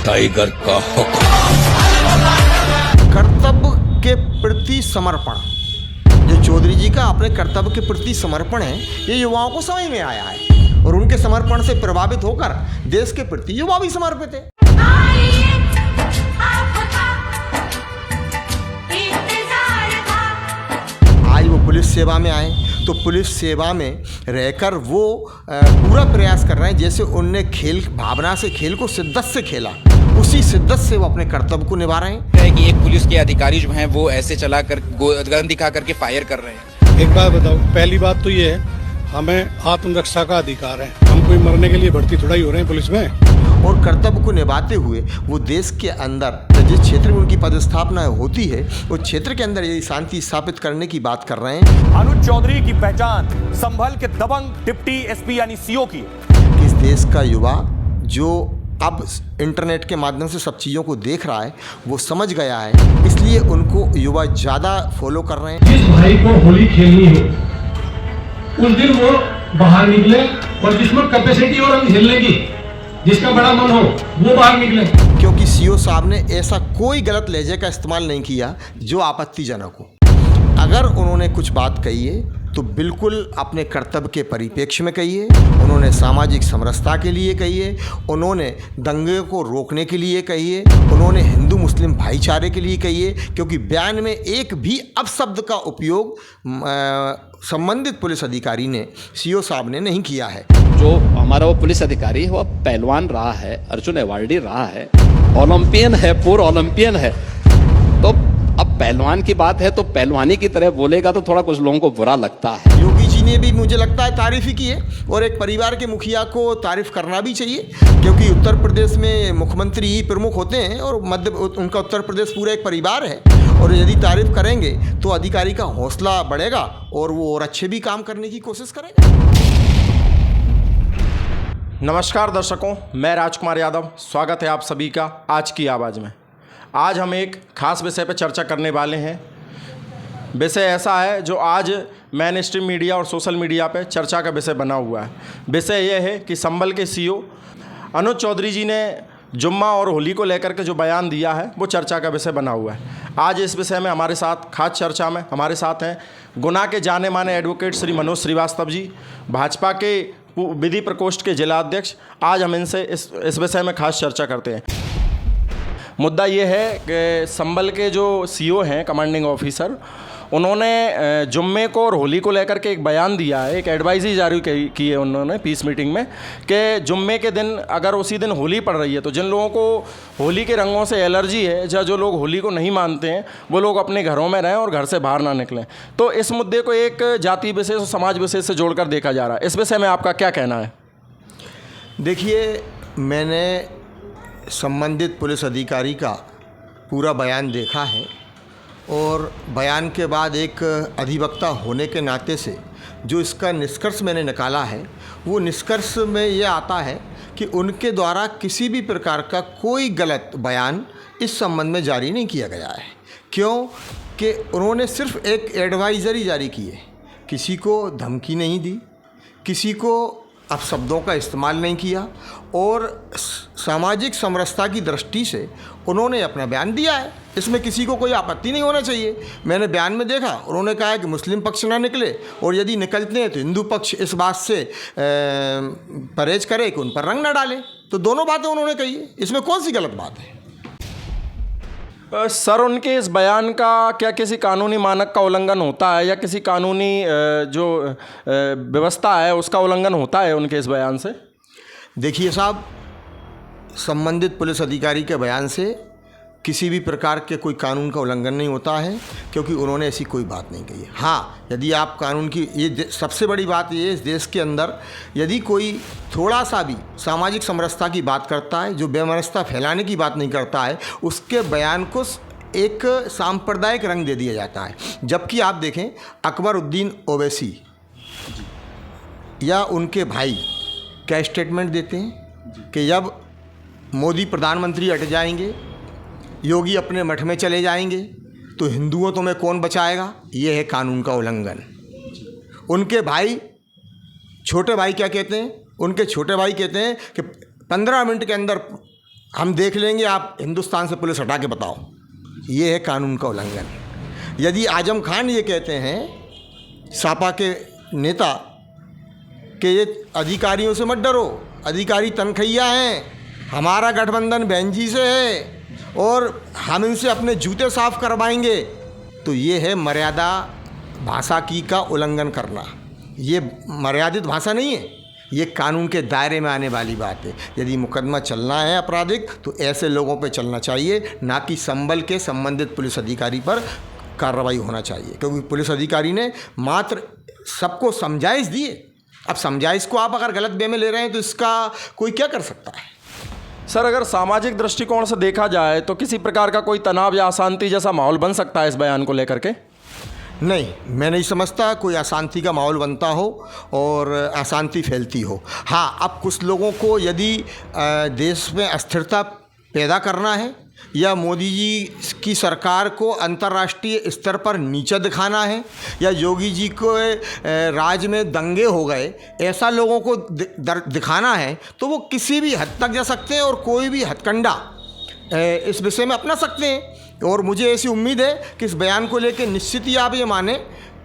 Tiger का हुक्म। कर्तव्य के प्रति समर्पण, जो चौधरी जी का अपने कर्तव्य के प्रति समर्पण है, ये युवाओं को समझ में आया है और उनके समर्पण से प्रभावित होकर देश के प्रति युवा भी समर्पित है। आज वो पुलिस सेवा में आए तो पुलिस सेवा में रहकर वो पूरा प्रयास कर रहे हैं, जैसे उनने खेल भावना से खेल को शिद्दत से खेला, उसी शिद्दत से वो अपने कर्तव्य को निभा रहे हैं। कि एक पुलिस के अधिकारी जो हैं वो ऐसे चलाकर गन दिखा करके फायर कर रहे हैं। एक बात बताओ, पहली बात तो ये है हमें आत्मरक्षा का अधिकार है, हम कोई मरने के लिए भर्ती थोड़ा ही हो रहे हैं पुलिस में। और कर्तव्य को निभाते हुए वो देश के अंदर जिस क्षेत्र में उनकी पदस्थापना होती है उस क्षेत्र के अंदर यदि शांति स्थापित करने की बात कर रहे हैं। अनुज चौधरी की पहचान संभल के दबंग डिप्टी एसपी यानी सीओ की। इस देश का युवा जो अब इंटरनेट के माध्यम से सब चीज़ों को देख रहा है वो समझ गया है, इसलिए उनको युवा ज़्यादा फॉलो कर रहे हैं। जिस भाई को होली खेलनी हो उस दिन वो बाहर निकले और जिसमें कैपेसिटी और हम खेलने की, जिसका बड़ा मन हो वो बाहर निकले। क्योंकि सीओ साहब ने ऐसा कोई गलत लहजे का इस्तेमाल नहीं किया जो आपत्तिजनक हो। अगर उन्होंने कुछ बात कही है तो बिल्कुल अपने कर्तव्य के परिप्रेक्ष्य में कही है। उन्होंने सामाजिक समरसता के लिए कही है, उन्होंने दंगे को रोकने के लिए कही है, उन्होंने हिंदू मुस्लिम भाईचारे के लिए कही है, क्योंकि बयान में एक भी अपशब्द का उपयोग संबंधित पुलिस अधिकारी ने, सीओ साहब ने नहीं किया है। जो हमारा वो पुलिस अधिकारी है वो पहलवान रहा है, अर्जुन अवार्डी रहा है, ओलंपियन है, पूर्व ओलंपियन है। तो अब पहलवान की बात है तो पहलवानी की तरह बोलेगा तो थोड़ा कुछ लोगों को बुरा लगता है। योगी जी ने भी मुझे लगता है तारीफ ही की है और एक परिवार के मुखिया को तारीफ करना भी चाहिए, क्योंकि उत्तर प्रदेश में मुख्यमंत्री ही प्रमुख होते हैं और उनका उत्तर प्रदेश पूरा एक परिवार है, और यदि तारीफ करेंगे तो अधिकारी का हौसला बढ़ेगा और वो और अच्छे भी काम करने की कोशिश करेगा। नमस्कार दर्शकों, मैं राजकुमार यादव, स्वागत है आप सभी का आज की आवाज़ में। आज हम एक खास विषय पर चर्चा करने वाले हैं। विषय ऐसा है जो आज मेन स्ट्रीम मीडिया और सोशल मीडिया पे चर्चा का विषय बना हुआ है। विषय यह है कि संभल के सीओ अनुज चौधरी जी ने जुम्मा और होली को लेकर के जो बयान दिया है वो चर्चा का विषय बना हुआ है। आज इस विषय में हमारे साथ खास चर्चा में हमारे साथ हैं गुना के जाने माने एडवोकेट श्री मनोज श्रीवास्तव जी, भाजपा के विधि प्रकोष्ठ के जिला अध्यक्ष। आज हम इनसे इस विषय में खास चर्चा करते हैं। मुद्दा ये है कि संभल के जो सीओ हैं, कमांडिंग ऑफिसर, उन्होंने जुम्मे को और होली को लेकर के एक बयान दिया है, एक एडवाइजरी जारी की है उन्होंने पीस मीटिंग में, कि जुम्मे के दिन अगर उसी दिन होली पड़ रही है तो जिन लोगों को होली के रंगों से एलर्जी है या जो लोग होली को नहीं मानते हैं वो लोग अपने घरों में रहें और घर से बाहर ना निकलें। तो इस मुद्दे को एक जाति विशेष और समाज विशेष से जोड़कर देखा जा रहा है। इस विषय में आपका क्या कहना है? देखिए, मैंने संबंधित पुलिस अधिकारी का पूरा बयान देखा है और बयान के बाद एक अधिवक्ता होने के नाते से जो इसका निष्कर्ष मैंने निकाला है वो निष्कर्ष में ये आता है कि उनके द्वारा किसी भी प्रकार का कोई गलत बयान इस संबंध में जारी नहीं किया गया है। क्यों कि उन्होंने सिर्फ एक एडवाइजरी जारी की है, किसी को धमकी नहीं दी, किसी को अपशब्दों का इस्तेमाल नहीं किया और सामाजिक समरसता की दृष्टि से उन्होंने अपना बयान दिया है। इसमें किसी को कोई आपत्ति नहीं होना चाहिए। मैंने बयान में देखा, उन्होंने कहा है कि मुस्लिम पक्ष ना निकले और यदि निकलते हैं तो हिंदू पक्ष इस बात से परहेज करे कि उन पर रंग ना डाले। तो दोनों बातें उन्होंने कही है, इसमें कौन सी गलत बात है? सर, उनके इस बयान का क्या किसी कानूनी मानक का उल्लंघन होता है या किसी कानूनी जो व्यवस्था है उसका उल्लंघन होता है उनके इस बयान से? देखिए साहब, संबंधित पुलिस अधिकारी के बयान से किसी भी प्रकार के कोई कानून का उल्लंघन नहीं होता है, क्योंकि उन्होंने ऐसी कोई बात नहीं कही है। हाँ, यदि आप कानून की, ये सबसे बड़ी बात ये है इस देश के अंदर, यदि कोई थोड़ा सा भी सामाजिक समरसता की बात करता है, जो बेमनस्ता फैलाने की बात नहीं करता है, उसके बयान को एक सांप्रदायिक रंग दे दिया जाता है। जबकि आप देखें, अकबरुद्दीन ओवैसी या उनके भाई क्या स्टेटमेंट देते हैं कि जब मोदी प्रधानमंत्री हट जाएंगे, योगी अपने मठ में चले जाएंगे, तो हिंदुओं तो में कौन बचाएगा? ये है कानून का उल्लंघन। उनके भाई, छोटे भाई क्या कहते हैं? उनके छोटे भाई कहते हैं कि 15 मिनट के अंदर हम देख लेंगे, आप हिंदुस्तान से पुलिस हटा के बताओ। ये है कानून का उल्लंघन। यदि आजम खान ये कहते हैं, सापा के नेता, कि ये अधिकारियों से मत डरो, अधिकारी तनखैया हैं, हमारा गठबंधन बहन जी से है और हम इनसे अपने जूते साफ करवाएंगे, तो ये है मर्यादा भाषा की का उल्लंघन करना। ये मर्यादित भाषा नहीं है, ये कानून के दायरे में आने वाली बात है। यदि मुकदमा चलना है आपराधिक तो ऐसे लोगों पे चलना चाहिए, ना कि संभल के संबंधित पुलिस अधिकारी पर कार्रवाई होना चाहिए, क्योंकि पुलिस अधिकारी ने मात्र सबको समझाइश दी है। अब समझाइश को आप अगर गलत वे में ले रहे हैं तो इसका कोई क्या कर सकता है। सर, अगर सामाजिक दृष्टिकोण से देखा जाए तो किसी प्रकार का कोई तनाव या अशांति जैसा माहौल बन सकता है इस बयान को लेकर के? नहीं, मैं नहीं समझता कोई अशांति का माहौल बनता हो और अशांति फैलती हो। हाँ, अब कुछ लोगों को यदि देश में अस्थिरता पैदा करना है या मोदी जी की सरकार को अंतर्राष्ट्रीय स्तर पर नीचा दिखाना है या योगी जी को राज्य में दंगे हो गए, ऐसा लोगों को दिखाना है, तो वो किसी भी हद तक जा सकते हैं और कोई भी हथकंडा इस विषय में अपना सकते हैं। और मुझे ऐसी उम्मीद है कि इस बयान को लेकर निश्चित ही आप ये माने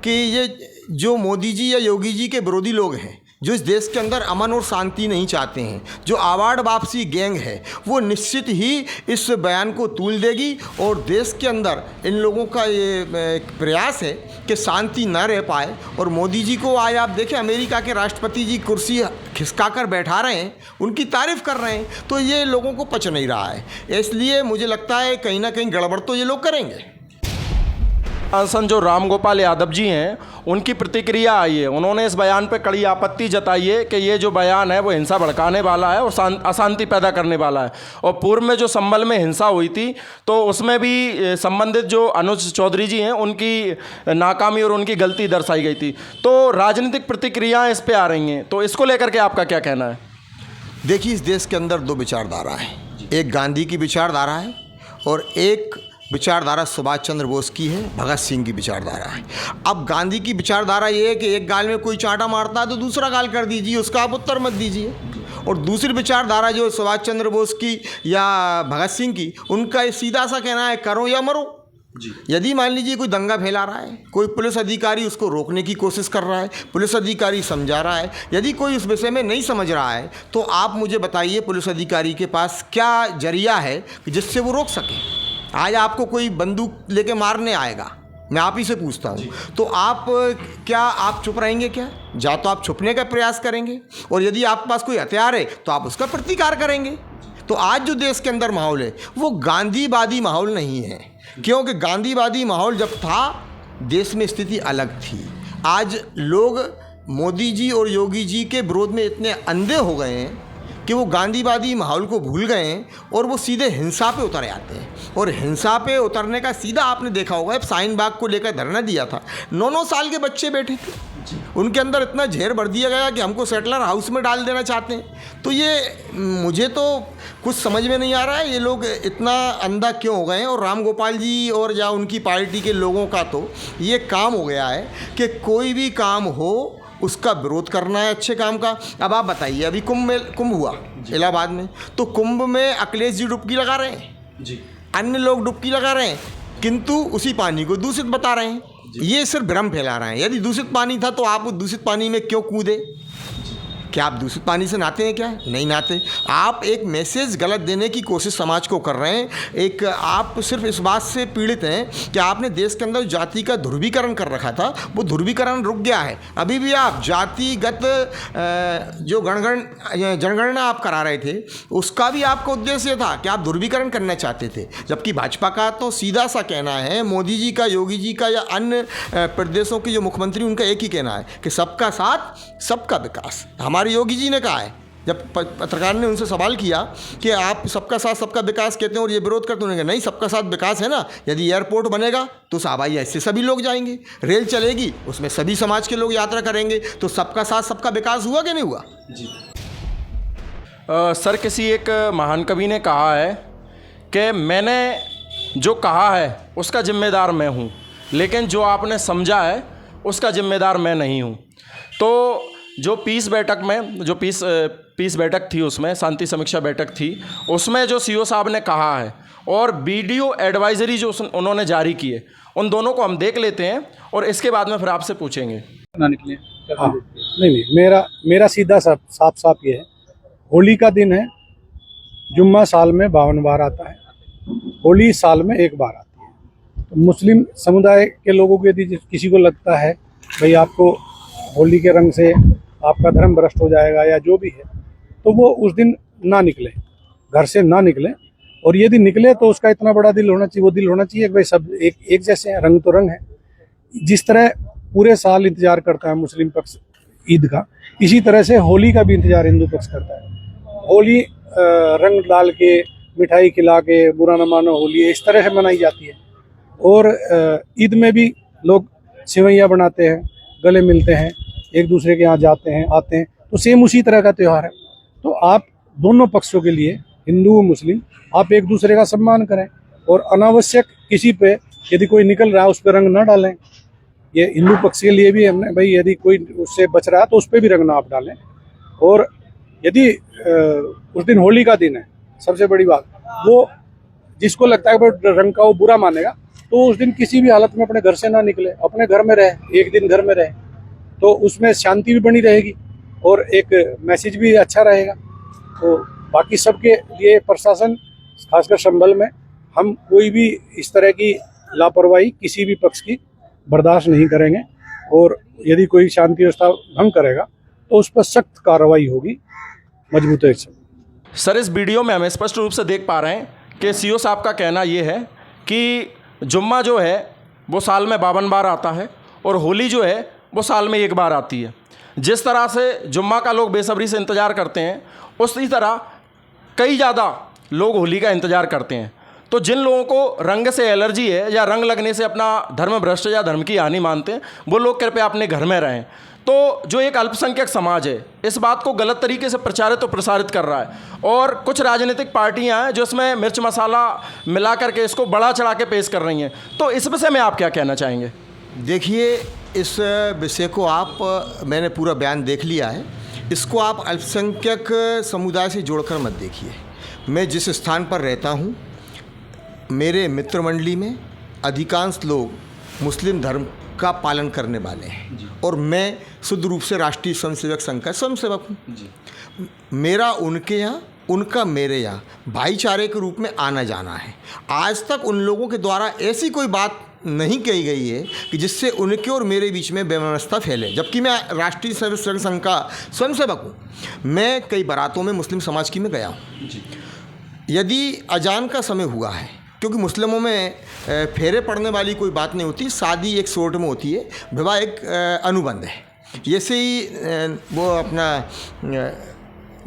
कि ये जो मोदी जी या योगी जी के विरोधी लोग हैं, जो इस देश के अंदर अमन और शांति नहीं चाहते हैं, जो अवार्ड वापसी गैंग है, वो निश्चित ही इस बयान को तूल देगी और देश के अंदर इन लोगों का ये प्रयास है कि शांति न रह पाए। और मोदी जी को आज आप देखें, अमेरिका के राष्ट्रपति जी कुर्सी खिसका कर बैठा रहे हैं, उनकी तारीफ़ कर रहे हैं, तो ये लोगों को पच नहीं रहा है। इसलिए मुझे लगता है कहीं ना कहीं गड़बड़ तो ये लोग करेंगे। सांसद जो राम गोपाल यादव जी हैं, उनकी प्रतिक्रिया आई है। उन्होंने इस बयान पर कड़ी आपत्ति जताई है कि ये जो बयान है वो हिंसा भड़काने वाला है और अशांति पैदा करने वाला है। और पूर्व में जो संभल में हिंसा हुई थी तो उसमें भी संबंधित जो अनुज चौधरी जी हैं उनकी नाकामी और उनकी गलती दर्शाई गई थी। तो राजनीतिक प्रतिक्रियाएँ इस पर आ रही हैं, तो इसको लेकर के आपका क्या कहना है? देखिए, इस देश के अंदर दो विचारधारा हैं, एक गांधी की विचारधारा है और एक विचारधारा सुभाष चंद्र बोस की है, भगत सिंह की विचारधारा है। अब गांधी की विचारधारा ये है कि एक गाल में कोई चांटा मारता है तो दूसरा गाल कर दीजिए, उसका आप उत्तर मत दीजिए। और दूसरी विचारधारा जो सुभाष चंद्र बोस की या भगत सिंह की, उनका सीधा सा कहना है करो या मरो। यदि मान लीजिए कोई दंगा फैला रहा है, कोई पुलिस अधिकारी उसको रोकने की कोशिश कर रहा है, पुलिस अधिकारी समझा रहा है, यदि कोई उस विषय में नहीं समझ रहा है तो आप मुझे बताइए पुलिस अधिकारी के पास क्या जरिया है जिससे वो रोक सके। आज आपको कोई बंदूक लेके मारने आएगा, मैं आप ही से पूछता हूँ, तो आप चुप रहेंगे क्या? या तो आप छुपने का प्रयास करेंगे और यदि आपके पास कोई हथियार है तो आप उसका प्रतिकार करेंगे। तो आज जो देश के अंदर माहौल है वो गांधीवादी माहौल नहीं है, क्योंकि गांधीवादी माहौल जब था देश में स्थिति अलग थी। आज लोग मोदी जी और योगी जी के विरोध में इतने अंधे हो गए हैं कि वो गांधीवादी माहौल को भूल गए हैं और वो सीधे हिंसा पे उतर आते हैं। और हिंसा पे उतरने का सीधा आपने देखा होगा, शाहीन बाग को लेकर धरना दिया था, 9-9 साल के बच्चे बैठे थे, उनके अंदर इतना झेर भर दिया गया कि हमको सेटलर हाउस में डाल देना चाहते हैं। तो ये मुझे तो कुछ समझ में नहीं आ रहा है, ये लोग इतना अंधा क्यों हो गए हैं। और राम गोपाल जी और या उनकी पार्टी के लोगों का तो ये काम हो गया है कि कोई भी काम हो उसका विरोध करना है, अच्छे काम का। अब आप बताइए, अभी कुंभ हुआ इलाहाबाद में, तो कुंभ में अखिलेश जी डुबकी लगा रहे हैं जी, अन्य लोग डुबकी लगा रहे हैं, किंतु उसी पानी को दूषित बता रहे हैं। ये सिर्फ भ्रम फैला रहे हैं। यदि दूषित पानी था तो आप उस दूषित पानी में क्यों कूदे? क्या आप दूषित पानी से नहाते हैं? क्या नहीं नहाते। आप एक मैसेज गलत देने की कोशिश समाज को कर रहे हैं। एक आप सिर्फ इस बात से पीड़ित हैं कि आपने देश के अंदर जाति का ध्रुवीकरण कर रखा था, वो ध्रुवीकरण रुक गया है। अभी भी आप जातिगत जो जनगणना आप करा रहे थे, उसका भी आपका उद्देश्य था कि आप ध्रुवीकरण करना चाहते थे। जबकि भाजपा का तो सीधा सा कहना है, मोदी जी का, योगी जी का या अन्य प्रदेशों के जो मुख्यमंत्री, उनका एक ही कहना है कि सबका साथ सबका विकास। हमारे योगी जी ने कहा है, जब पत्रकार ने उनसे सवाल किया कि आप सबका साथ सबका विकास कहते हैं और ये विरोध करते, उन्होंने कहा नहीं, सबका साथ विकास है ना। यदि एयरपोर्ट बनेगा तो हवाई जहाज से सभी लोग जाएंगे, रेल चलेगी उसमें सभी समाज के लोग यात्रा करेंगे, तो सबका साथ सबका विकास हुआ कि नहीं हुआ जी? सर, किसी एक महान कवि ने कहा है कि मैंने जो कहा है उसका जिम्मेदार मैं हूँ, लेकिन जो आपने समझा है उसका जिम्मेदार मैं नहीं हूँ। तो जो पीस बैठक में जो पीस बैठक थी, उसमें शांति समीक्षा बैठक थी, उसमें जो सीओ साहब ने कहा है और वीडियो एडवाइजरी जो उन्होंने जारी की है, उन दोनों को हम देख लेते हैं और इसके बाद में फिर आपसे पूछेंगे। ना निकले। हाँ, नहीं, मेरा सीधा साफ ये है, होली का दिन है, जुम्मा साल में 52 बार आता है, होली साल में एक बार आती है। तो मुस्लिम समुदाय के लोगों को यदि किसी को लगता है भाई आपको होली के रंग से आपका धर्म भ्रष्ट हो जाएगा या जो भी है, तो वो उस दिन ना निकले, घर से ना निकले। और यदि निकले तो उसका इतना बड़ा दिल होना चाहिए, वो दिल होना चाहिए कि भाई सब एक जैसे हैं, रंग तो रंग है। जिस तरह पूरे साल इंतजार करता है मुस्लिम पक्ष ईद का, इसी तरह से होली का भी इंतजार हिंदू पक्ष करता है। होली रंग डाल के, मिठाई खिला के, बुरा न मानो होली, इस तरह से मनाई जाती है। और ईद में भी लोग सेवैयाँ बनाते हैं, गले मिलते हैं, एक दूसरे के यहाँ जाते हैं, आते हैं, तो सेम उसी तरह का त्यौहार है। तो आप दोनों पक्षों के लिए, हिंदू मुस्लिम, आप एक दूसरे का सम्मान करें और अनावश्यक किसी पे यदि कोई निकल रहा है उस पर रंग ना डालें। ये हिंदू पक्ष के लिए भी हमने भाई, यदि कोई उससे बच रहा है तो उस पर भी रंग ना आप डालें। और यदि उस दिन होली का दिन है, सबसे बड़ी बात, वो जिसको लगता है भाई रंग का वो बुरा मानेगा, तो उस दिन किसी भी हालत में अपने घर से ना निकले, अपने घर में रहे, एक दिन घर में रहे, तो उसमें शांति भी बनी रहेगी और एक मैसेज भी अच्छा रहेगा। तो बाकी सबके लिए प्रशासन, खासकर संभल में, हम कोई भी इस तरह की लापरवाही किसी भी पक्ष की बर्दाश्त नहीं करेंगे। और यदि कोई शांति व्यवस्था भंग करेगा तो उस पर सख्त कार्रवाई होगी, मजबूती से। सर, इस वीडियो में हम स्पष्ट रूप से देख पा रहे हैं कि सीओ साहब का कहना ये है कि जुम्मा जो है वो साल में 52 बार आता है और होली जो है वो साल में एक बार आती है। जिस तरह से जुम्मा का लोग बेसब्री से इंतज़ार करते हैं, उसी तरह कई ज़्यादा लोग होली का इंतज़ार करते हैं। तो जिन लोगों को रंग से एलर्जी है या रंग लगने से अपना धर्म भ्रष्ट या धर्म की हानि मानते हैं, वो लोग कृपया अपने घर में रहें। तो जो एक अल्पसंख्यक समाज है, इस बात को गलत तरीके से प्रचारित और प्रसारित कर रहा है और कुछ राजनीतिक पार्टियां हैं जो इसमें मिर्च मसाला मिला करके इसको बढ़ा चढ़ा के पेश कर रही हैं। तो इस विषय में आप क्या कहना चाहेंगे? देखिए, इस विषय को मैंने पूरा बयान देख लिया है, इसको आप अल्पसंख्यक समुदाय से जोड़कर मत देखिए। मैं जिस स्थान पर रहता हूँ, मेरे मित्र मंडली में अधिकांश लोग मुस्लिम धर्म का पालन करने वाले हैं और मैं शुद्ध रूप से राष्ट्रीय स्वयंसेवक संघ का स्वयंसेवक हूँ। मेरा उनके यहाँ, उनका मेरे यहाँ भाईचारे के रूप में आना जाना है। आज तक उन लोगों के द्वारा ऐसी कोई बात नहीं कही गई है कि जिससे उनके और मेरे बीच में बेव्यवस्था फैले, जबकि मैं राष्ट्रीय स्वयंसेवक संघ का स्वयंसेवक हूँ। मैं कई बारातों में मुस्लिम समाज की में गया हूँ। यदि अजान का समय हुआ है, क्योंकि मुस्लिमों में फेरे पड़ने वाली कोई बात नहीं होती, शादी एक सोर्ट में होती है, विवाह एक अनुबंध है। जैसे ही वो अपना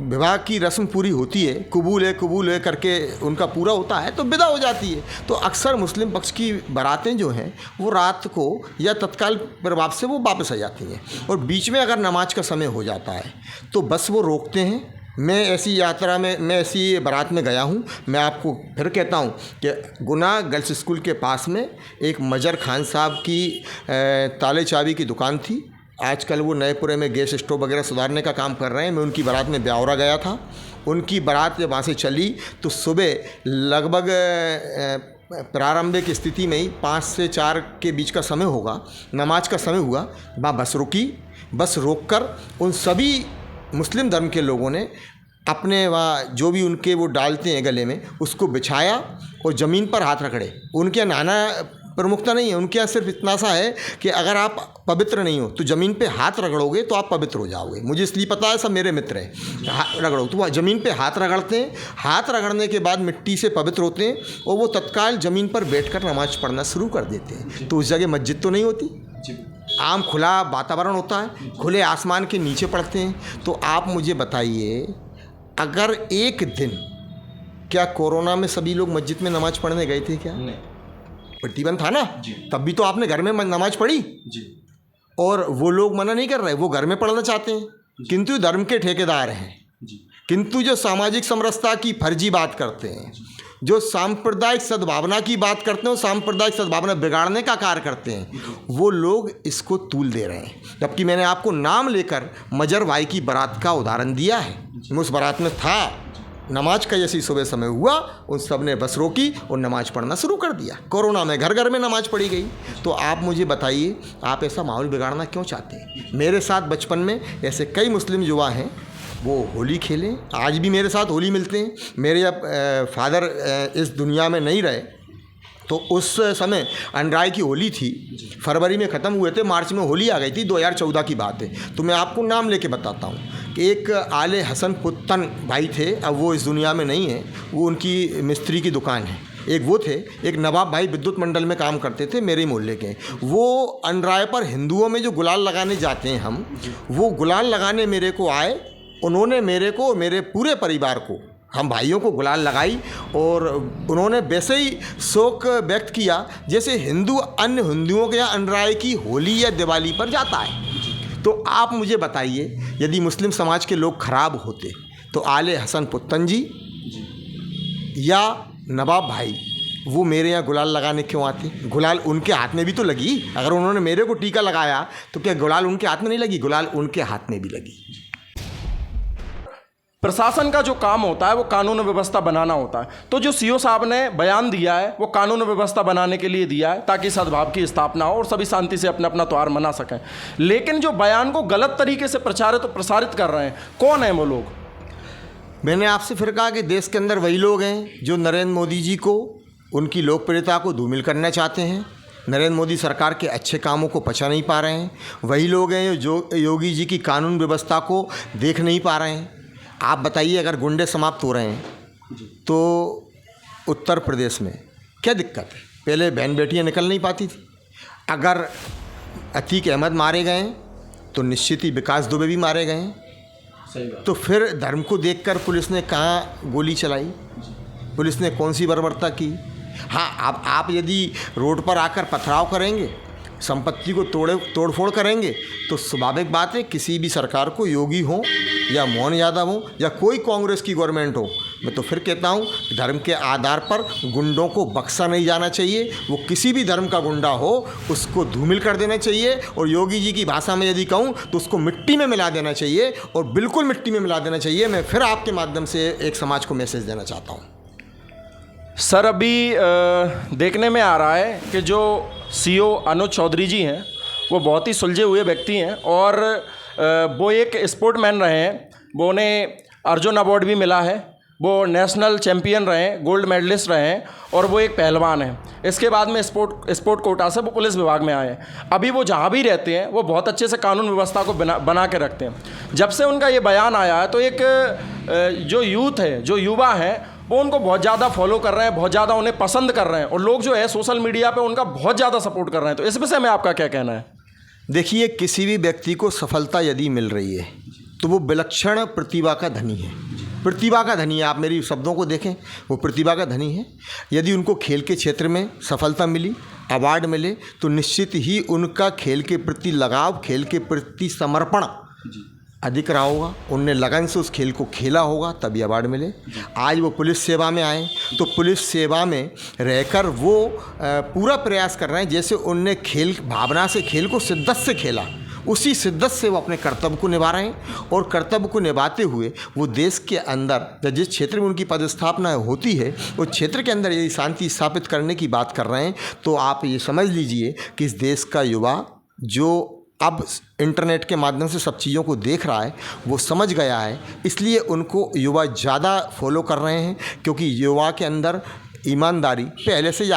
विवाह की रस्म पूरी होती है, कबूल है करके उनका पूरा होता है, तो विदा हो जाती है। तो अक्सर मुस्लिम पक्ष की बारातें जो हैं वो रात को या तत्काल प्रभाव से वो वापस आ जाती हैं और बीच में अगर नमाज का समय हो जाता है तो बस वो रोकते हैं। मैं ऐसी यात्रा में, मैं ऐसी बारात में गया हूँ। मैं आपको फिर कहता हूँ कि गुना गर्ल्स स्कूल के पास में एक मजर खान साहब की ताले चाबी की दुकान थी। आजकल वो नएपुरे में गैस स्टोव वगैरह सुधारने का काम कर रहे हैं। मैं उनकी बारात में ब्यावरा गया था। उनकी बारात जब वहाँ से चली तो सुबह लगभग प्रारंभ की स्थिति में ही 5 से 4 के बीच का समय होगा, नमाज का समय हुआ, वहाँ बस रुकी। बस रोककर उन सभी मुस्लिम धर्म के लोगों ने अपने वहाँ जो भी उनके वो डालते हैं गले में, उसको बिछाया और ज़मीन पर हाथ रगड़े। उनके यहाँ नहाना प्रमुखता नहीं है, उनके यहाँ सिर्फ इतना सा है कि अगर आप पवित्र नहीं हो तो ज़मीन पे हाथ रगड़ोगे तो आप पवित्र हो जाओगे। मुझे इसलिए पता है, सब मेरे मित्र हैं। रगड़ो तो वह ज़मीन पे हाथ रगड़ते हैं। हाथ रगड़ने के बाद मिट्टी से पवित्र होते हैं और वो तत्काल ज़मीन पर बैठकर नमाज़ पढ़ना शुरू कर देते हैं। तो उस जगह मस्जिद तो नहीं होती, आम खुला वातावरण होता है, खुले आसमान के नीचे पढ़ते हैं। तो आप मुझे बताइए, अगर एक दिन, क्या कोरोना में सभी लोग मस्जिद में नमाज़ पढ़ने गए थे क्या? नहीं, प्रतिबंध था ना, तब भी तो आपने घर में नमाज पढ़ी जी। और वो लोग मना नहीं कर रहे, वो घर में पढ़ना चाहते हैं, किंतु धर्म के ठेकेदार हैं, किंतु जो सामाजिक समरसता की फर्जी बात करते हैं जो सांप्रदायिक सद्भावना की बात करते हैं, सांप्रदायिक सद्भावना बिगाड़ने का कार्य करते हैं, वो लोग इसको तूल दे रहे हैं। जबकि मैंने आपको नाम लेकर मजर भाई की बारात का उदाहरण दिया है। मैं उस बारात में था, नमाज का जैसी सुबह समय हुआ, उन सब ने बस रोकी और नमाज पढ़ना शुरू कर दिया। कोरोना में घर घर में नमाज पढ़ी गई। तो आप मुझे बताइए, आप ऐसा माहौल बिगाड़ना क्यों चाहते हैं? मेरे साथ बचपन में ऐसे कई मुस्लिम युवा हैं, वो होली खेलें, आज भी मेरे साथ होली मिलते हैं। मेरे जब फादर इस दुनिया में नहीं रहे तो उस समय अनराय की होली थी, फरवरी में ख़त्म हुए थे, मार्च में होली आ गई थी, 2014 की बात है। तो मैं आपको नाम लेके बताता हूँ कि एक आले हसन पुत्तन भाई थे, अब वो इस दुनिया में नहीं है, वो उनकी मिस्त्री की दुकान है। एक वो थे, एक नवाब भाई विद्युत मंडल में काम करते थे, मेरे मोहल्ले के। वो अनराय पर हिंदुओं में जो गुलाल लगाने जाते हैं हम, वो गुलाल लगाने मेरे को आए। उन्होंने मेरे को, मेरे पूरे परिवार को, हम भाइयों को गुलाल लगाई और उन्होंने वैसे ही शोक व्यक्त किया जैसे हिंदू अन्य हिंदुओं के यहाँ अनराय की होली या दिवाली पर जाता है। तो आप मुझे बताइए, यदि मुस्लिम समाज के लोग खराब होते तो आले हसन पुत्तन जी या नवाब भाई वो मेरे यहाँ गुलाल लगाने क्यों आते? गुलाल उनके हाथ में भी तो लगी। अगर उन्होंने मेरे को टीका लगाया तो क्या गुलाल उनके हाथ में नहीं लगी? गुलाल उनके हाथ में भी लगी। प्रशासन का जो काम होता है वो कानून व्यवस्था बनाना होता है। तो जो सीओ साहब ने बयान दिया है वो कानून व्यवस्था बनाने के लिए दिया है, ताकि सद्भाव की स्थापना हो और सभी शांति से अपना अपना त्यौहार मना सकें। लेकिन जो बयान को गलत तरीके से प्रचारित और प्रसारित कर रहे हैं, कौन है वो लोग? मैंने आपसे फिर कहा कि देश के अंदर वही लोग हैं जो नरेंद्र मोदी जी को, उनकी लोकप्रियता को धूमिल करना चाहते हैं। नरेंद्र मोदी सरकार के अच्छे कामों को पचा नहीं पा रहे हैं। वही लोग हैं जो योगी जी की कानून व्यवस्था को देख नहीं पा रहे हैं। आप बताइए, अगर गुंडे समाप्त हो रहे हैं तो उत्तर प्रदेश में क्या दिक्कत है? पहले बहन बेटियां निकल नहीं पाती थी। अगर अतीक अहमद मारे गए तो निश्चित ही विकास दुबे भी मारे गए हैं। तो फिर धर्म को देखकर पुलिस ने कहाँ गोली चलाई? पुलिस ने कौन सी बर्बरता की? हाँ, अब आप यदि रोड पर आकर पथराव करेंगे, संपत्ति को तोड़फोड़ करेंगे, तो स्वाभाविक बात है किसी भी सरकार को, योगी हो या मोहन यादव हो या कोई कांग्रेस की गवर्नमेंट हो, मैं तो फिर कहता हूँ धर्म के आधार पर गुंडों को बख्शा नहीं जाना चाहिए। वो किसी भी धर्म का गुंडा हो उसको धूमिल कर देना चाहिए, और योगी जी की भाषा में यदि कहूँ तो उसको मिट्टी में मिला देना चाहिए, और बिल्कुल मिट्टी में मिला देना चाहिए। मैं फिर आपके माध्यम से एक समाज को मैसेज देना चाहता हूँ। सर, अभी देखने में आ रहा है कि जो सीओ अनुज चौधरी जी हैं वो बहुत ही सुलझे हुए व्यक्ति हैं, और वो एक स्पोर्टमैन रहे हैं। वो उन्हें अर्जुन अवार्ड भी मिला है, वो नेशनल चैम्पियन रहे हैं, गोल्ड मेडलिस्ट रहे हैं, और वो एक पहलवान हैं। इसके बाद में स्पोर्ट कोटा से वो पुलिस विभाग में आए हैं। अभी वो जहाँ भी रहते हैं वो बहुत अच्छे से कानून व्यवस्था को बना के रखते हैं। जब से उनका ये बयान आया है तो एक जो यूथ है, जो युवा हैं, वो उनको बहुत ज़्यादा फॉलो कर रहे हैं, बहुत ज़्यादा उन्हें पसंद कर रहे हैं, और लोग जो है सोशल मीडिया पे उनका बहुत ज़्यादा सपोर्ट कर रहे हैं। तो इस विषय में आपका क्या कहना है? देखिए, किसी भी व्यक्ति को सफलता यदि मिल रही है तो वो विलक्षण प्रतिभा का धनी है। प्रतिभा का धनी है। आप मेरी शब्दों को देखें, वो प्रतिभा का धनी है। यदि उनको खेल के क्षेत्र में सफलता मिली, अवार्ड मिले, तो निश्चित ही उनका खेल के प्रति लगाव, खेल के प्रति समर्पण अधिक रहा होगा। उनने लगन से उस खेल को खेला होगा, तभी अवार्ड मिले। आज वो पुलिस सेवा में आए तो पुलिस सेवा में रहकर वो पूरा प्रयास कर रहे हैं, जैसे उनने खेल भावना से खेल को शिद्दत से खेला, उसी शिद्दत से वो अपने कर्तव्य को निभा रहे हैं। और कर्तव्य को निभाते हुए वो देश के अंदर जिस क्षेत्र में उनकी पदस्थापना होती है, उस क्षेत्र के अंदर यदि शांति स्थापित करने की बात कर रहे हैं, तो आप ये समझ लीजिए कि इस देश का युवा जो अब इंटरनेट के माध्यम से सब चीज़ों को देख रहा है, वो समझ गया है। इसलिए उनको युवा ज़्यादा फॉलो कर रहे हैं, क्योंकि युवा के अंदर ईमानदारी पहले से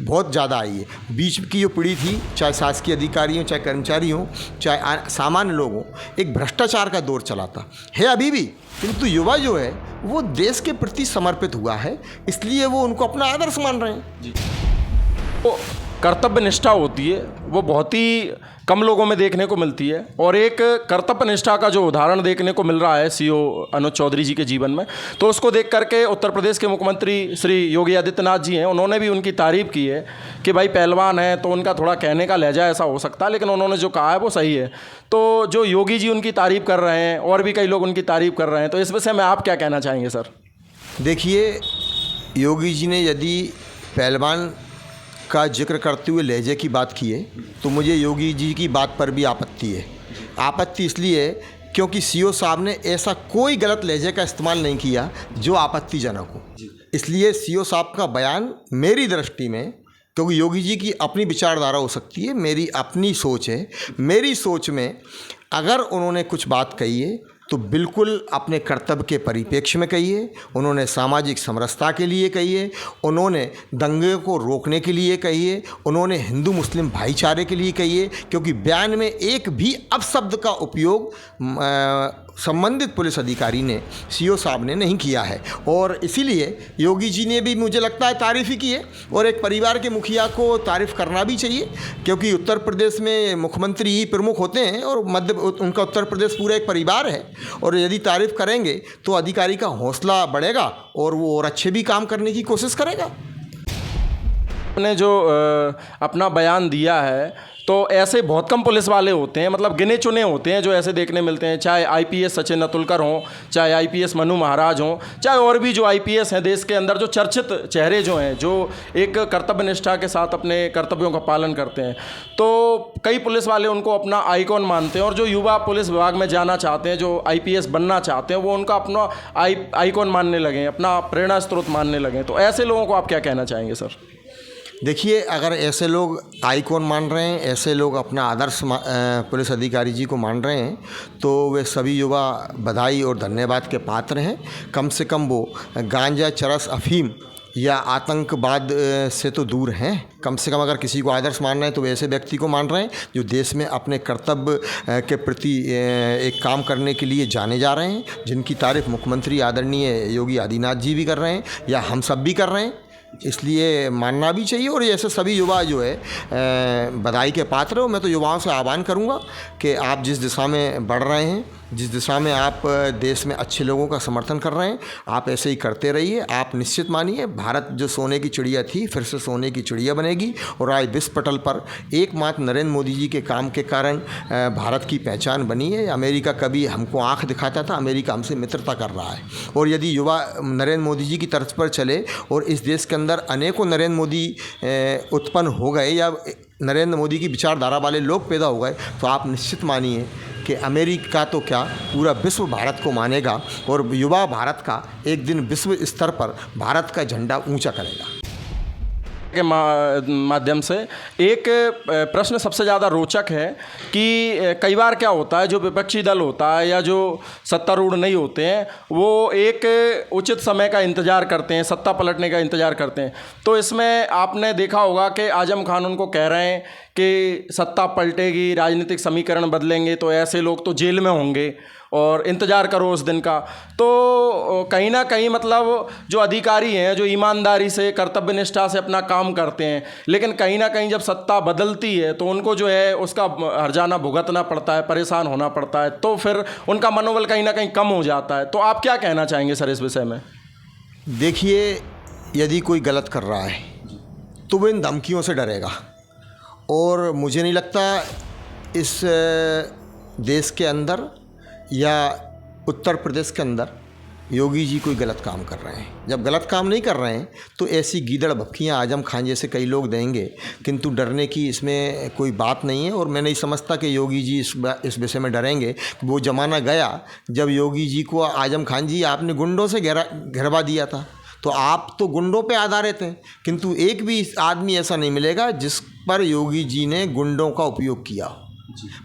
बहुत ज़्यादा आई है। बीच की जो पीढ़ी थी, चाहे शासकीय अधिकारी हों, चाहे कर्मचारी हों, चाहे सामान्य लोग हों, एक भ्रष्टाचार का दौर चला था, है अभी भी। किंतु युवा जो है वो देश के प्रति समर्पित हुआ है, इसलिए वो उनको अपना आदर्श मान रहे हैं। तो कर्तव्य निष्ठा होती है, वो बहुत ही कम लोगों में देखने को मिलती है, और एक कर्तव्य निष्ठा का जो उदाहरण देखने को मिल रहा है सीओ अनुज चौधरी जी के जीवन में, तो उसको देख करके उत्तर प्रदेश के मुख्यमंत्री श्री योगी आदित्यनाथ जी हैं, उन्होंने भी उनकी तारीफ़ की है कि भाई पहलवान है तो उनका थोड़ा कहने का लहजा ऐसा हो सकता है, लेकिन उन्होंने जो कहा है वो सही है। तो जो योगी जी उनकी तारीफ़ कर रहे हैं और भी कई लोग उनकी तारीफ़ कर रहे हैं, तो इस विषय में आप क्या कहना चाहेंगे सर? देखिए, योगी जी ने यदि पहलवान का जिक्र करते हुए लहजे की बात की है तो मुझे योगी जी की बात पर भी आपत्ति है। आपत्ति इसलिए है क्योंकि सीओ साहब ने ऐसा कोई गलत लहजे का इस्तेमाल नहीं किया जो आपत्तिजनक हो। इसलिए सीओ साहब का बयान मेरी दृष्टि में, क्योंकि योगी जी की अपनी विचारधारा हो सकती है, मेरी अपनी सोच है, मेरी सोच में अगर उन्होंने कुछ बात कही है तो बिल्कुल अपने कर्तव्य के परिप्रेक्ष्य में कही है। उन्होंने सामाजिक समरसता के लिए कही है, उन्होंने दंगे को रोकने के लिए कही है, उन्होंने हिंदू मुस्लिम भाईचारे के लिए कही है, क्योंकि बयान में एक भी अपशब्द का उपयोग संबंधित पुलिस अधिकारी ने, सीओ साहब ने नहीं किया है। और इसीलिए योगी जी ने भी मुझे लगता है तारीफ़ ही की है, और एक परिवार के मुखिया को तारीफ़ करना भी चाहिए, क्योंकि उत्तर प्रदेश में मुख्यमंत्री ही प्रमुख होते हैं और उनका उत्तर प्रदेश पूरा एक परिवार है। और यदि तारीफ़ करेंगे तो अधिकारी का हौसला बढ़ेगा और वो और अच्छे भी काम करने की कोशिश करेगा। आपने जो अपना बयान दिया है तो ऐसे बहुत कम पुलिस वाले होते हैं, मतलब गिने चुने होते हैं जो ऐसे देखने मिलते हैं, चाहे आईपीएस सचिन अतुलकर हों, चाहे आईपीएस मनु महाराज हों, चाहे और भी जो आईपीएस हैं देश के अंदर, जो चर्चित चेहरे जो हैं, जो एक कर्तव्य निष्ठा के साथ अपने कर्तव्यों का पालन करते हैं। तो कई पुलिस वाले उनको अपना आइकॉन मानते हैं, और जो युवा पुलिस विभाग में जाना चाहते हैं, जो आईपीएस बनना चाहते हैं, वो उनका अपना आइकॉन मानने लगे, अपना प्रेरणा स्रोत मानने लगे। तो ऐसे लोगों को आप क्या कहना चाहेंगे सर? देखिए, अगर ऐसे लोग आइकॉन मान रहे हैं, ऐसे लोग अपना आदर्श पुलिस अधिकारी जी को मान रहे हैं, तो वे सभी युवा बधाई और धन्यवाद के पात्र हैं। कम से कम वो गांजा, चरस, अफीम या आतंकवाद से तो दूर हैं। कम से कम अगर किसी को आदर्श मान रहे हैं तो ऐसे व्यक्ति को मान रहे हैं जो देश में अपने कर्तव्य के प्रति एक काम करने के लिए जाने जा रहे हैं, जिनकी तारीफ मुख्यमंत्री आदरणीय योगी आदित्यनाथ जी भी कर रहे हैं या हम सब भी कर रहे हैं। इसलिए मानना भी चाहिए, और ऐसे सभी युवा जो है बधाई के पात्र हो। मैं तो युवाओं से आह्वान करूंगा कि आप जिस दिशा में बढ़ रहे हैं, जिस दिशा में आप देश में अच्छे लोगों का समर्थन कर रहे हैं, आप ऐसे ही करते रहिए। आप निश्चित मानिए, भारत जो सोने की चिड़िया थी फिर से सोने की चिड़िया बनेगी। और आज विश्व पटल पर एकमात्र नरेंद्र मोदी जी के काम के कारण भारत की पहचान बनी है। अमेरिका कभी हमको आंख दिखाता था, अमेरिका हमसे मित्रता कर रहा है। और यदि युवा नरेंद्र मोदी जी की तर्ज पर चले और इस देश के अंदर अनेकों नरेंद्र मोदी उत्पन्न हो गए या नरेंद्र मोदी की विचारधारा वाले लोग पैदा हो गए, तो आप निश्चित मानिए कि अमेरिका तो क्या, पूरा विश्व भारत को मानेगा, और युवा भारत का एक दिन विश्व स्तर पर भारत का झंडा ऊंचा करेगा। के माध्यम से एक प्रश्न सबसे ज़्यादा रोचक है कि कई बार क्या होता है, जो विपक्षी दल होता है या जो सत्तारूढ़ नहीं होते हैं, वो एक उचित समय का इंतज़ार करते हैं, सत्ता पलटने का इंतज़ार करते हैं। तो इसमें आपने देखा होगा कि आजम खान उनको कह रहे हैं कि सत्ता पलटेगी, राजनीतिक समीकरण बदलेंगे, तो ऐसे लोग तो जेल में होंगे और इंतज़ार करो उस दिन का। तो कहीं ना कहीं मतलब जो अधिकारी हैं, जो ईमानदारी से, कर्तव्य निष्ठा से अपना काम करते हैं, लेकिन कहीं ना कहीं जब सत्ता बदलती है तो उनको जो है उसका हर्जाना भुगतना पड़ता है, परेशान होना पड़ता है, तो फिर उनका मनोबल कहीं ना कहीं कम हो जाता है। तो आप क्या कहना चाहेंगे सर इस विषय में? देखिए, यदि कोई गलत कर रहा है तो वो इन धमकियों से डरेगा, और मुझे नहीं लगता इस देश के अंदर या उत्तर प्रदेश के अंदर योगी जी कोई गलत काम कर रहे हैं। जब गलत काम नहीं कर रहे हैं तो ऐसी गीदड़ भपकियाँ आजम खान जैसे कई लोग देंगे, किंतु डरने की इसमें कोई बात नहीं है। और मैं नहीं समझता कि योगी जी इस विषय में डरेंगे। वो ज़माना गया जब योगी जी को आजम खान जी आपने गुंडों से घेरवा दिया था, तो आप तो गुंडों पे आधारित हैं, किंतु एक भी आदमी ऐसा नहीं मिलेगा जिस पर योगी जी ने गुंडों का उपयोग किया।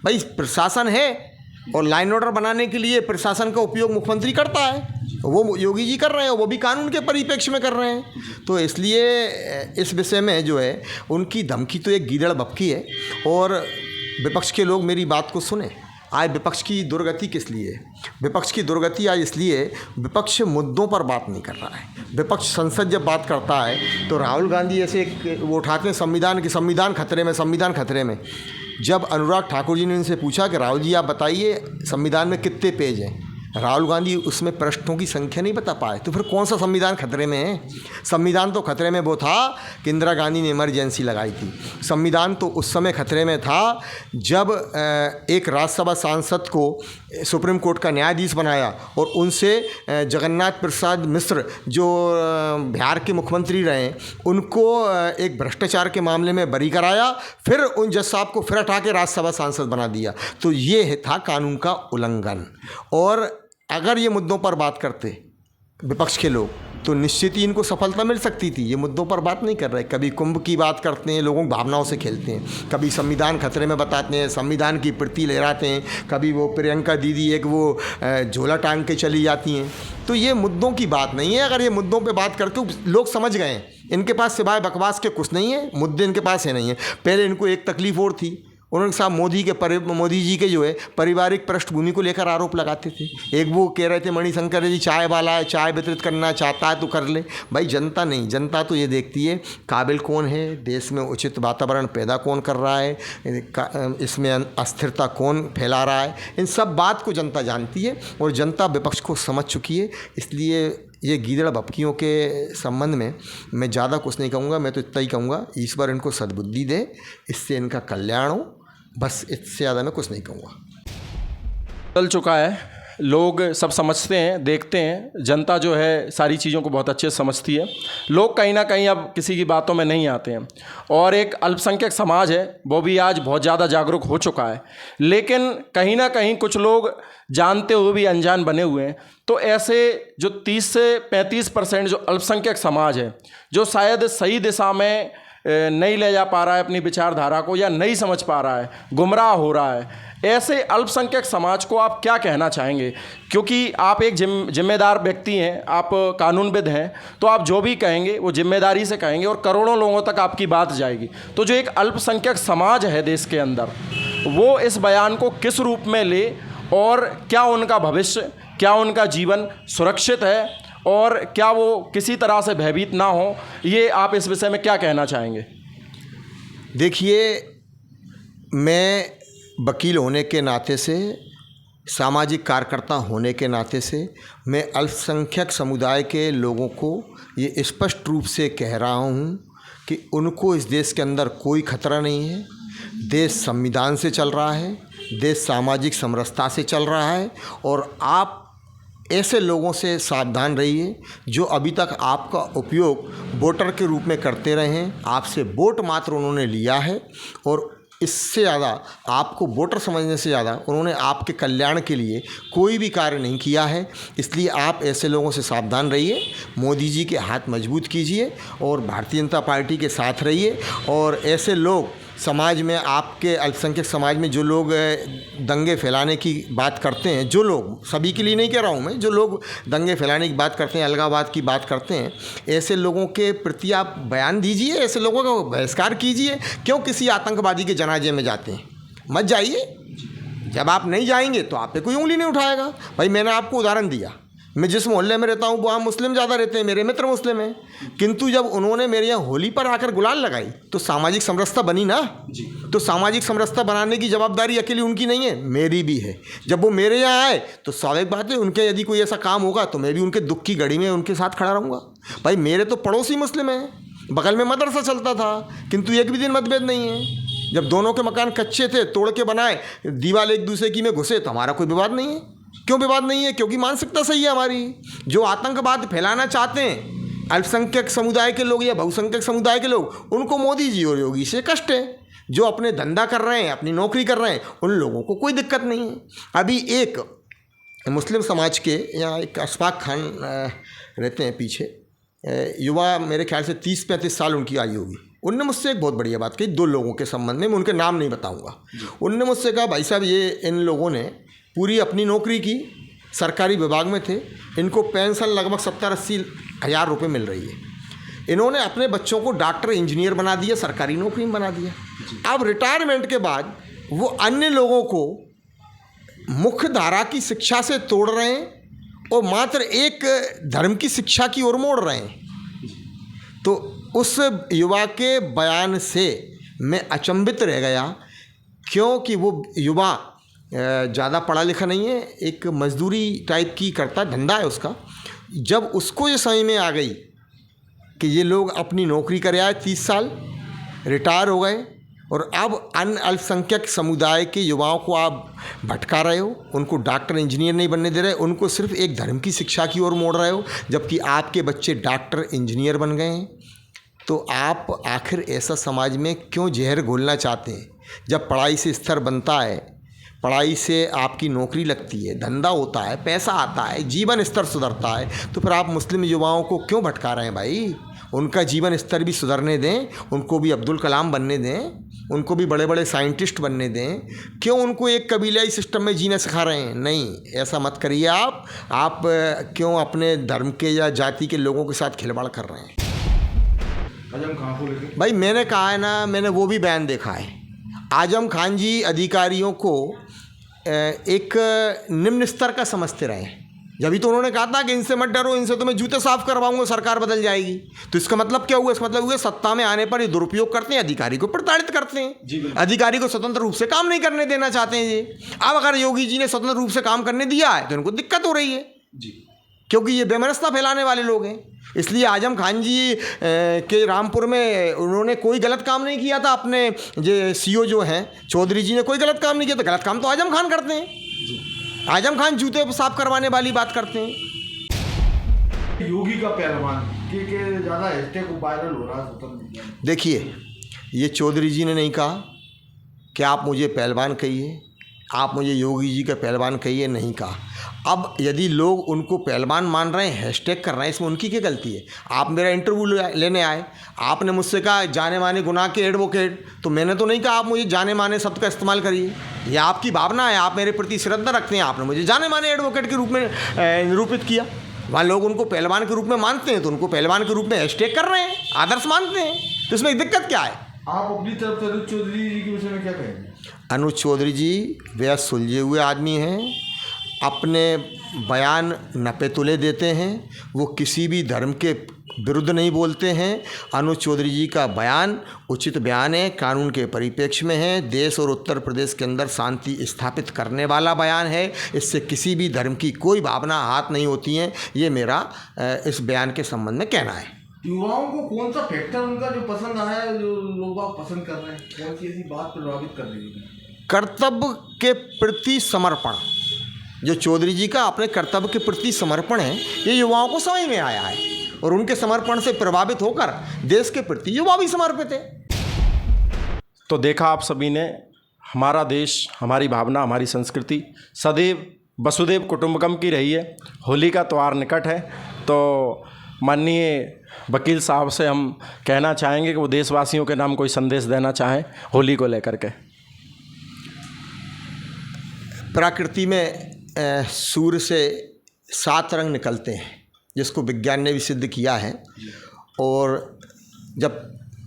भाई, प्रशासन है और लाइन ऑर्डर बनाने के लिए प्रशासन का उपयोग मुख्यमंत्री करता है, वो योगी जी कर रहे हैं, वो भी कानून के परिप्रेक्ष्य में कर रहे हैं। तो इसलिए इस विषय में जो है उनकी धमकी तो एक गीदड़ भपकी है। और विपक्ष के लोग मेरी बात को सुने। आज विपक्ष की दुर्गति किस लिए है? विपक्ष की दुर्गति आज इसलिए, विपक्ष मुद्दों पर बात नहीं कर रहा है। विपक्ष संसद जब बात करता है तो राहुल गांधी ऐसे वो उठाते हैं संविधान खतरे में। जब अनुराग ठाकुर जी ने इनसे पूछा कि राहुल जी आप बताइए संविधान में कितने पेज हैं, राहुल गांधी उसमें पृष्ठों की संख्या नहीं बता पाए, तो फिर कौन सा संविधान खतरे में है? संविधान तो खतरे में वो था कि इंदिरा गांधी ने इमरजेंसी लगाई थी। संविधान तो उस समय खतरे में था जब एक राज्यसभा सांसद को सुप्रीम कोर्ट का न्यायाधीश बनाया और उनसे जगन्नाथ प्रसाद मिश्र जो बिहार के मुख्यमंत्री रहे उनको एक भ्रष्टाचार के मामले में बरी कराया, फिर उन जज साहब को फिर हटा के राज्यसभा सांसद बना दिया। तो ये था कानून का उल्लंघन। और अगर ये मुद्दों पर बात करते विपक्ष के लोग तो निश्चित ही इनको सफलता मिल सकती थी। ये मुद्दों पर बात नहीं कर रहे, कभी कुंभ की बात करते हैं, लोगों की भावनाओं से खेलते हैं, कभी संविधान खतरे में बताते हैं, संविधान की प्रति लहराते हैं, कभी वो प्रियंका दीदी एक वो झोला टांग के चली जाती हैं। तो ये मुद्दों की बात नहीं है। अगर ये मुद्दों पे बात करते लोग समझ गए हैं, इनके पास सिवाय बकवास के कुछ नहीं है, मुद्दे इनके पास है नहीं है। पहले इनको एक तकलीफ और थी, उन्होंने साहब मोदी जी के जो है पारिवारिक पृष्ठभूमि को लेकर आरोप लगाते थे। एक वो कह रहे थे मणिशंकर जी चाय वाला है, चाय वितरित करना चाहता है तो कर ले। भाई जनता नहीं, जनता तो ये देखती है काबिल कौन है, देश में उचित वातावरण पैदा कौन कर रहा है, इसमें अस्थिरता कौन फैला रहा है, इन सब बात को जनता जानती है और जनता विपक्ष को समझ चुकी है। इसलिए ये गीदड़ भपकियों के संबंध में मैं ज़्यादा कुछ नहीं कहूँगा। मैं तो इतना ही कहूँगा ईश्वर इनको सद्बुद्धि दे, इससे इनका कल्याण हो, बस इससे ज़्यादा मैं कुछ नहीं कहूँगा। चल चुका है, लोग सब समझते हैं, देखते हैं, जनता जो है सारी चीज़ों को बहुत अच्छे से समझती है। लोग कहीं ना कहीं अब किसी की बातों में नहीं आते हैं और एक अल्पसंख्यक समाज है वो भी आज बहुत ज़्यादा जागरूक हो चुका है, लेकिन कहीं ना कहीं कुछ लोग जानते हुए भी अनजान बने हुए हैं। तो ऐसे जो 30 से 35% जो अल्पसंख्यक समाज है, जो शायद सही दिशा में नहीं ले जा पा रहा है अपनी विचारधारा को, या नहीं समझ पा रहा है, गुमराह हो रहा है, ऐसे अल्पसंख्यक समाज को आप क्या कहना चाहेंगे? क्योंकि आप एक जिम्मेदार व्यक्ति हैं, आप कानूनविद हैं, तो आप जो भी कहेंगे वो जिम्मेदारी से कहेंगे और करोड़ों लोगों तक आपकी बात जाएगी। तो जो एक अल्पसंख्यक समाज है देश के अंदर, वो इस बयान को किस रूप में ले और क्या उनका भविष्य, क्या उनका जीवन सुरक्षित है और क्या वो किसी तरह से भयभीत ना हो, ये आप इस विषय में क्या कहना चाहेंगे? देखिए, मैं वकील होने के नाते से, सामाजिक कार्यकर्ता होने के नाते से मैं अल्पसंख्यक समुदाय के लोगों को ये स्पष्ट रूप से कह रहा हूँ कि उनको इस देश के अंदर कोई खतरा नहीं है। देश संविधान से चल रहा है, देश सामाजिक समरसता से चल रहा है और आप ऐसे लोगों से सावधान रहिए जो अभी तक आपका उपयोग वोटर के रूप में करते रहे हैं। आपसे वोट मात्र उन्होंने लिया है और इससे ज़्यादा आपको वोटर समझने से ज़्यादा उन्होंने आपके कल्याण के लिए कोई भी कार्य नहीं किया है। इसलिए आप ऐसे लोगों से सावधान रहिए, मोदी जी के हाथ मजबूत कीजिए और भारतीय जनता पार्टी के साथ रहिए। और ऐसे लोग समाज में, आपके अल्पसंख्यक समाज में जो लोग दंगे फैलाने की बात करते हैं, जो लोग, सभी के लिए नहीं कह रहा हूँ मैं, जो लोग दंगे फैलाने की बात करते हैं, अलगाववाद की बात करते हैं, ऐसे लोगों के प्रति आप बयान दीजिए, ऐसे लोगों का बहिष्कार कीजिए। क्यों किसी आतंकवादी के जनाजे में जाते हैं? मत जाइए। जब आप नहीं जाएंगे तो आप पे कोई उंगली नहीं उठाएगा। भाई मैंने आपको उदाहरण दिया, मैं जिस मोहल्ले में रहता हूँ वहाँ मुस्लिम ज़्यादा रहते हैं, मेरे मित्र मुस्लिम हैं, किंतु जब उन्होंने मेरे यहाँ होली पर आकर गुलाल लगाई तो सामाजिक समरसता बनी ना जी। तो सामाजिक समरसता बनाने की जवाबदारी अकेली उनकी नहीं है, मेरी भी है। जब वो मेरे यहाँ आए तो स्वाभाविक बात है, उनके यदि कोई ऐसा काम होगा तो मैं भी उनके दुख की घड़ी में उनके साथ खड़ा रहूँगा। भाई मेरे तो पड़ोसी मुस्लिम हैं, बगल में मदरसा चलता था, किंतु एक भी दिन मतभेद नहीं है। जब दोनों के मकान कच्चे थे, तोड़ के बनाए, दीवार एक दूसरे की में घुसे, तो हमारा कोई विवाद नहीं है। क्यों विवाद नहीं है? क्योंकि मानसिकता सही है हमारी। जो आतंकवाद फैलाना चाहते हैं अल्पसंख्यक समुदाय के लोग या बहुसंख्यक समुदाय के लोग, उनको मोदी जी और योगी से कष्ट है। जो अपने धंधा कर रहे हैं, अपनी नौकरी कर रहे हैं, उन लोगों को कोई दिक्कत नहीं है। अभी एक मुस्लिम समाज के यहाँ एक अशफाक खान रहते हैं पीछे, युवा, मेरे ख्याल से 30-35 साल उनकी आयु होगी। उनने मुझसे एक बहुत बढ़िया बात कही, दो लोगों के संबंध में, मैं उनके नाम नहीं बताऊंगा। उनने मुझसे कहा, भाई साहब ये इन लोगों ने पूरी अपनी नौकरी की, सरकारी विभाग में थे, इनको पेंशन लगभग 70-80 हज़ार रुपये मिल रही है। इन्होंने अपने बच्चों को डॉक्टर, इंजीनियर बना दिया, सरकारी नौकरी में बना दिया। अब रिटायरमेंट के बाद वो अन्य लोगों को मुख्य धारा की शिक्षा से तोड़ रहे हैं और मात्र एक धर्म की शिक्षा की ओर मोड़ रहे हैं। तो उस युवा के बयान से मैं अचंभित रह गया, क्योंकि वो युवा ज़्यादा पढ़ा लिखा नहीं है, एक मजदूरी टाइप की करता, धंधा है उसका। जब उसको ये समझ में आ गई कि ये लोग अपनी नौकरी कर आए, 30 साल रिटायर हो गए और अब अन्य अल्पसंख्यक समुदाय के युवाओं को आप भटका रहे हो, उनको डॉक्टर इंजीनियर नहीं बनने दे रहे, उनको सिर्फ एक धर्म की शिक्षा की ओर मोड़ रहे हो, जबकि आपके बच्चे डॉक्टर इंजीनियर बन गए हैं। तो आप आखिर ऐसा समाज में क्यों जहर घोलना चाहते हैं? जब पढ़ाई से स्तर बनता है, पढ़ाई से आपकी नौकरी लगती है, धंधा होता है, पैसा आता है, जीवन स्तर सुधरता है, तो फिर आप मुस्लिम युवाओं को क्यों भटका रहे हैं भाई? उनका जीवन स्तर भी सुधरने दें, उनको भी अब्दुल कलाम बनने दें, उनको भी बड़े बड़े साइंटिस्ट बनने दें। क्यों उनको एक कबीलाई सिस्टम में जीना सिखा रहे हैं? नहीं, ऐसा मत करिए आप क्यों अपने धर्म के या जाति के लोगों के साथ खिलवाड़ कर रहे हैं? आजम खान को लेकर भाई मैंने कहा है ना, मैंने वो भी बयान देखा है। आजम खान जी अधिकारियों को एक निम्न स्तर का समझते रहे। जब तो उन्होंने कहा था कि इनसे मत डरो, इनसे तो मैं जूते साफ करवाऊंगा, सरकार बदल जाएगी। तो इसका मतलब क्या हुआ? इसका मतलब हुआ सत्ता में आने पर ये दुरुपयोग करते हैं, अधिकारी को प्रताड़ित करते हैं, अधिकारी को स्वतंत्र रूप से काम नहीं करने देना चाहते हैं ये। अब अगर योगी जी ने स्वतंत्र रूप से काम करने दिया है तो इनको दिक्कत हो रही है जी, क्योंकि ये बेमनस्ता फैलाने वाले लोग हैं। इसलिए आजम खान जी के रामपुर में उन्होंने कोई गलत काम नहीं किया था। अपने जो सीओ जो हैं चौधरी जी ने कोई गलत काम नहीं किया, तो गलत काम तो आजम खान करते हैं। आजम खान जूते साफ करवाने वाली बात करते हैं। योगी का पहलवान के ज़्यादा हैशटैग वायरल हो रहा है। देखिए, ये चौधरी जी ने नहीं कहा कि आप मुझे पहलवान कहिए, आप मुझे योगी जी का पहलवान कहिए, नहीं कहा। अब यदि लोग उनको पहलवान मान रहे हैं, हैशटैग कर रहे हैं, इसमें उनकी क्या गलती है? आप मेरा इंटरव्यू लेने आए, आपने मुझसे कहा जाने माने गुनाह के एडवोकेट, तो मैंने तो नहीं कहा आप मुझे जाने माने शब्द का इस्तेमाल करिए। यह आपकी भावना है, आप मेरे प्रति श्रद्धा रखते हैं, आपने मुझे जाने माने एडवोकेट के रूप में निरूपित किया। वहाँ लोग उनको पहलवान के रूप में मानते हैं, तो उनको पहलवान के रूप में हैशटैग कर रहे हैं, आदर्श मानते हैं, तो इसमें दिक्कत क्या है? आप अपनी तरफ से अनुज चौधरी जी के विषय में क्या कहेंगे? अनुज चौधरी जी वे सुलझे हुए आदमी हैं, अपने बयान नपे तुले देते हैं, वो किसी भी धर्म के विरुद्ध नहीं बोलते हैं। अनुज चौधरी जी का बयान उचित बयान है, कानून के परिप्रेक्ष्य में है, देश और उत्तर प्रदेश के अंदर शांति स्थापित करने वाला बयान है। इससे किसी भी धर्म की कोई भावना हाथ नहीं होती है, ये मेरा इस बयान के संबंध में कहना है। युवाओं को कौन सा फैक्टर उनका जो पसंद आया है, जो लोग आप पसंद कर रहे हैं, कौन सी ऐसी बात प्रभावित कर रही है? कर्तव्य के प्रति समर्पण, जो चौधरी जी का अपने कर्तव्य के प्रति समर्पण है, ये युवाओं को समझ में आया है, और उनके समर्पण से प्रभावित होकर देश के प्रति युवा भी समर्पित है। तो देखा आप सभी ने, हमारा देश, हमारी भावना, हमारी संस्कृति सदैव वसुधैव कुटुंबकम की रही है। होली का त्यौहार निकट है, तो माननीय वकील साहब से हम कहना चाहेंगे कि वो देशवासियों के नाम कोई संदेश देना चाहें होली को लेकर के। प्रकृति में सूर्य से 7 रंग निकलते हैं, जिसको विज्ञान ने भी सिद्ध किया है। और जब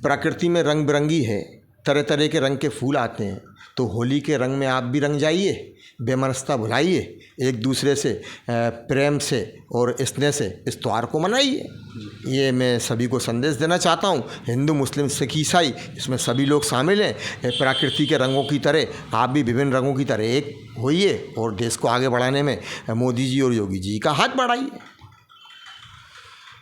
प्रकृति में रंग बिरंगी है, तरह तरह के रंग के फूल आते हैं, तो होली के रंग में आप भी रंग जाइए, बेमनस्ता भुलाइए, एक दूसरे से प्रेम से और स्नेह से इस त्यौहार को मनाइए। ये मैं सभी को संदेश देना चाहता हूँ। हिंदू, मुस्लिम, सिख, ईसाई, इसमें सभी लोग शामिल हैं। प्रकृति के रंगों की तरह आप भी विभिन्न रंगों की तरह एक होइए और देश को आगे बढ़ाने में मोदी जी और योगी जी का हाथ बढ़ाइए।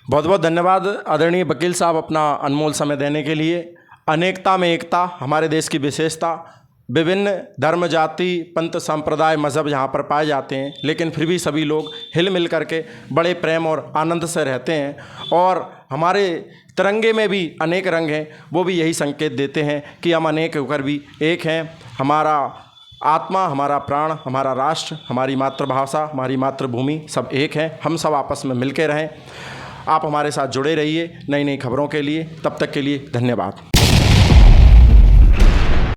बहुत बहुत धन्यवाद आदरणीय वकील साहब, अपना अनमोल समय देने के लिए। अनेकता में एकता हमारे देश की विशेषता। विभिन्न धर्म, जाति, पंथ, संप्रदाय, मज़हब यहाँ पर पाए जाते हैं, लेकिन फिर भी सभी लोग हिल मिल करके बड़े प्रेम और आनंद से रहते हैं। और हमारे तिरंगे में भी अनेक रंग हैं, वो भी यही संकेत देते हैं कि हम अनेक होकर भी एक हैं। हमारा आत्मा, हमारा प्राण, हमारा राष्ट्र, हमारी मातृभाषा, हमारी मातृभूमि सब एक है। हम सब आपस में मिल के रहें। आप हमारे साथ जुड़े रहिए नई नई खबरों के लिए। तब तक के लिए धन्यवाद।